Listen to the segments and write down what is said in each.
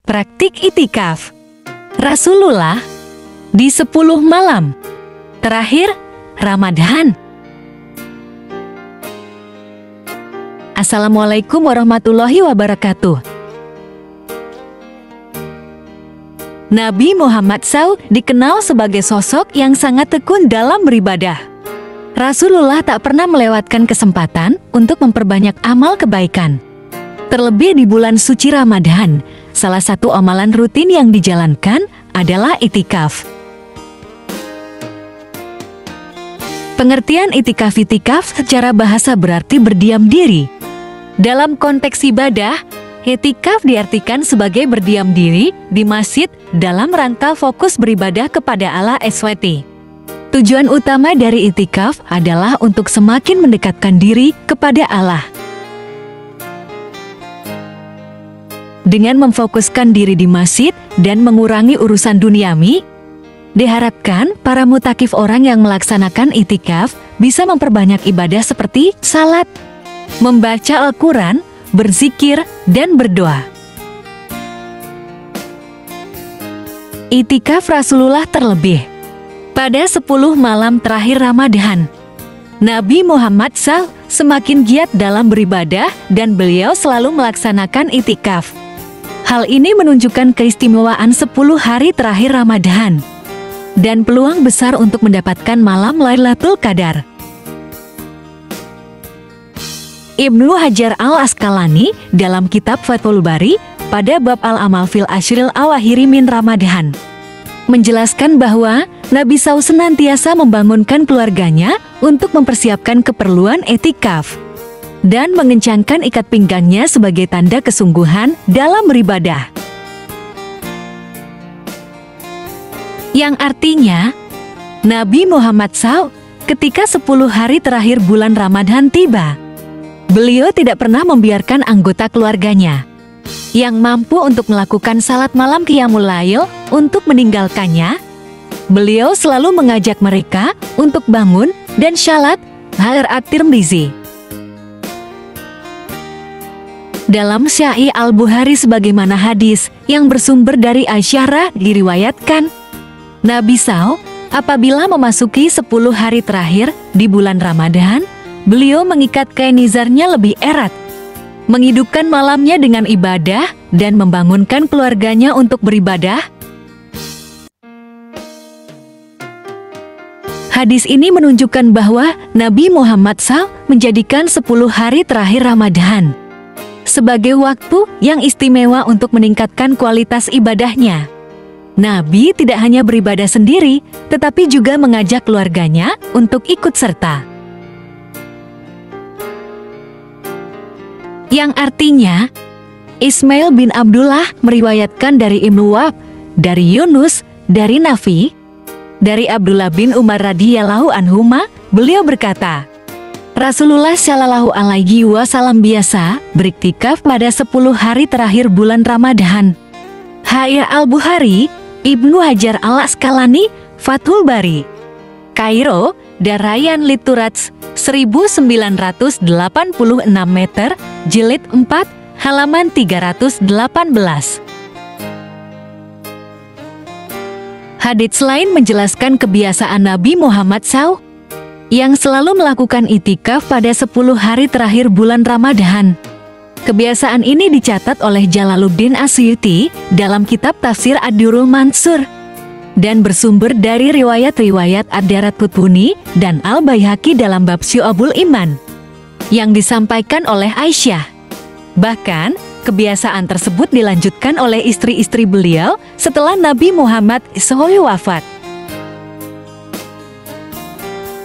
Praktik itikaf Rasulullah di 10 malam terakhir Ramadan. Assalamualaikum warahmatullahi wabarakatuh. Nabi Muhammad SAW dikenal sebagai sosok yang sangat tekun dalam beribadah. Rasulullah tak pernah melewatkan kesempatan untuk memperbanyak amal kebaikan. Terlebih di bulan suci Ramadan, salah satu amalan rutin yang dijalankan adalah itikaf. Pengertian itikaf secara bahasa berarti berdiam diri. Dalam konteks ibadah, itikaf diartikan sebagai berdiam diri di masjid dalam rangka fokus beribadah kepada Allah SWT. Tujuan utama dari itikaf adalah untuk semakin mendekatkan diri kepada Allah. Dengan memfokuskan diri di masjid dan mengurangi urusan duniawi, diharapkan para mutakif orang yang melaksanakan itikaf bisa memperbanyak ibadah seperti salat, membaca Al-Quran, berzikir, dan berdoa. Itikaf Rasulullah terlebih pada 10 malam terakhir Ramadan. Nabi Muhammad SAW semakin giat dalam beribadah dan beliau selalu melaksanakan itikaf. Hal ini menunjukkan keistimewaan 10 hari terakhir Ramadan dan peluang besar untuk mendapatkan malam Lailatul Qadar. Ibnu Hajar al-Asqalani dalam kitab Fathul Bari pada bab Al-Amal fil Ashril Awakhiri min Ramadan menjelaskan bahwa Nabi SAW senantiasa membangunkan keluarganya untuk mempersiapkan keperluan itikaf dan mengencangkan ikat pinggangnya sebagai tanda kesungguhan dalam beribadah. Yang artinya, Nabi Muhammad SAW ketika 10 hari terakhir bulan Ramadan tiba, beliau tidak pernah membiarkan anggota keluarganya yang mampu untuk melakukan salat malam Qiyamul Lail untuk meninggalkannya. Beliau selalu mengajak mereka untuk bangun dan salat. At-Tirmizi. Dalam Sahih Al-Bukhari sebagaimana hadis yang bersumber dari Aisyah diriwayatkan, Nabi SAW apabila memasuki 10 hari terakhir di bulan Ramadan, beliau mengikat kain nizarnya lebih erat, menghidupkan malamnya dengan ibadah dan membangunkan keluarganya untuk beribadah. Hadis ini menunjukkan bahwa Nabi Muhammad SAW menjadikan 10 hari terakhir Ramadan sebagai waktu yang istimewa untuk meningkatkan kualitas ibadahnya. Nabi tidak hanya beribadah sendiri, tetapi juga mengajak keluarganya untuk ikut serta. Yang artinya, Ismail bin Abdullah meriwayatkan dari Ibnu Wahb, dari Yunus, dari Nafi, dari Abdullah bin Umar radhiyallahu anhuma, beliau berkata, Rasulullah Shallallahu alaihi wasallam biasa beriktikaf pada 10 hari terakhir bulan Ramadan. Sahih Al-Bukhari, Ibnu Hajar al-Asqalani, Fathul Bari, Kairo, Darayan Liturats, 1986 meter, jilid 4, halaman 318. Hadits lain menjelaskan kebiasaan Nabi Muhammad SAW yang selalu melakukan itikaf pada 10 hari terakhir bulan Ramadan. Kebiasaan ini dicatat oleh Jalaluddin Asyuti dalam kitab Tafsir Ad-Durrul Mansur dan bersumber dari riwayat-riwayat Ad-Daraqutni dan Al-Baihaqi dalam bab Syu'abul Iman yang disampaikan oleh Aisyah. Bahkan, kebiasaan tersebut dilanjutkan oleh istri-istri beliau setelah Nabi Muhammad SAW wafat.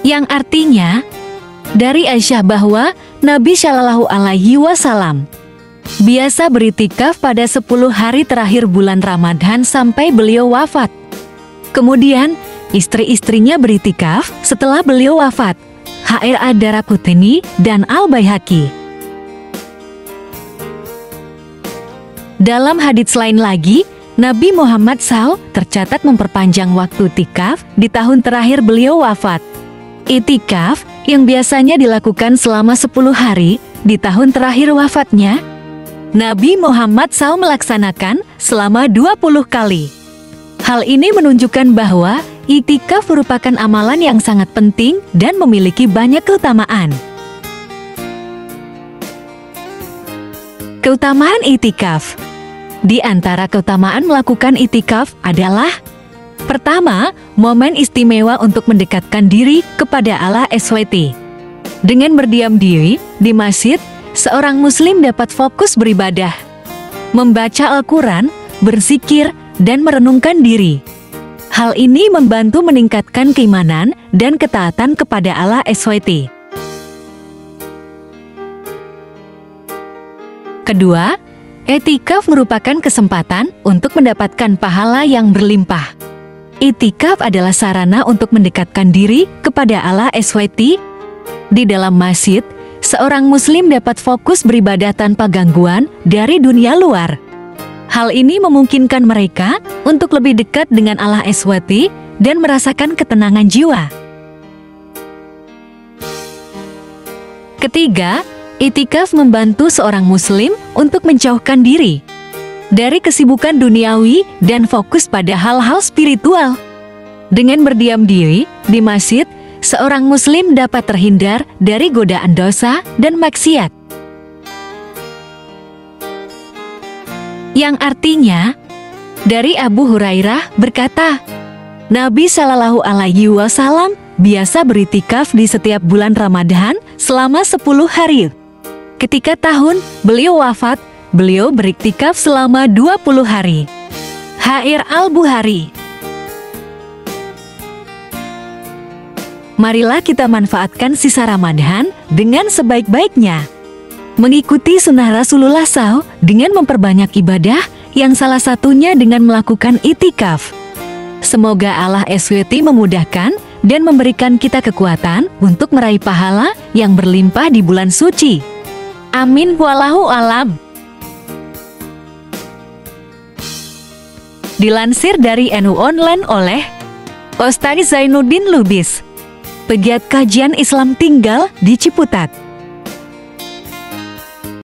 Yang artinya, dari Aisyah bahwa Nabi Shallallahu alaihi wasallam biasa beritikaf pada 10 hari terakhir bulan Ramadan sampai beliau wafat. Kemudian, istri-istrinya beritikaf setelah beliau wafat. Ad-Daraqutni dan Al-Baihaqi. Dalam hadits lain lagi, Nabi Muhammad SAW tercatat memperpanjang waktu itikaf di tahun terakhir beliau wafat. Itikaf yang biasanya dilakukan selama 10 hari di tahun terakhir wafatnya Nabi Muhammad SAW melaksanakan selama 20 kali. Hal ini menunjukkan bahwa iktikaf merupakan amalan yang sangat penting dan memiliki banyak keutamaan. Keutamaan iktikaf. Di antara keutamaan melakukan iktikaf adalah: pertama, momen istimewa untuk mendekatkan diri kepada Allah SWT. Dengan berdiam diri di masjid, seorang muslim dapat fokus beribadah, membaca Al-Quran, berzikir, dan merenungkan diri. Hal ini membantu meningkatkan keimanan dan ketaatan kepada Allah SWT. Kedua, iktikaf merupakan kesempatan untuk mendapatkan pahala yang berlimpah. Iktikaf adalah sarana untuk mendekatkan diri kepada Allah SWT. Di dalam masjid, seorang muslim dapat fokus beribadah tanpa gangguan dari dunia luar. Hal ini memungkinkan mereka untuk lebih dekat dengan Allah SWT dan merasakan ketenangan jiwa. Ketiga, iktikaf membantu seorang muslim untuk menjauhkan diri dari kesibukan duniawi dan fokus pada hal-hal spiritual. Dengan berdiam diri di masjid, seorang muslim dapat terhindar dari godaan dosa dan maksiat. Yang artinya, dari Abu Hurairah berkata, Nabi Shallallahu Alaihi Wasallam biasa beriktikaf di setiap bulan Ramadan selama 10 hari. Ketika tahun beliau wafat, beliau beriktikaf selama 20 hari. H.R. Al-Bukhari. Marilah kita manfaatkan sisa Ramadan dengan sebaik-baiknya. Mengikuti sunnah Rasulullah SAW dengan memperbanyak ibadah, yang salah satunya dengan melakukan iktikaf. Semoga Allah SWT memudahkan dan memberikan kita kekuatan untuk meraih pahala yang berlimpah di bulan suci. Amin wallahu alam. Dilansir dari NU Online oleh Ustaz Zainuddin Lubis, pegiat kajian Islam tinggal di Ciputat.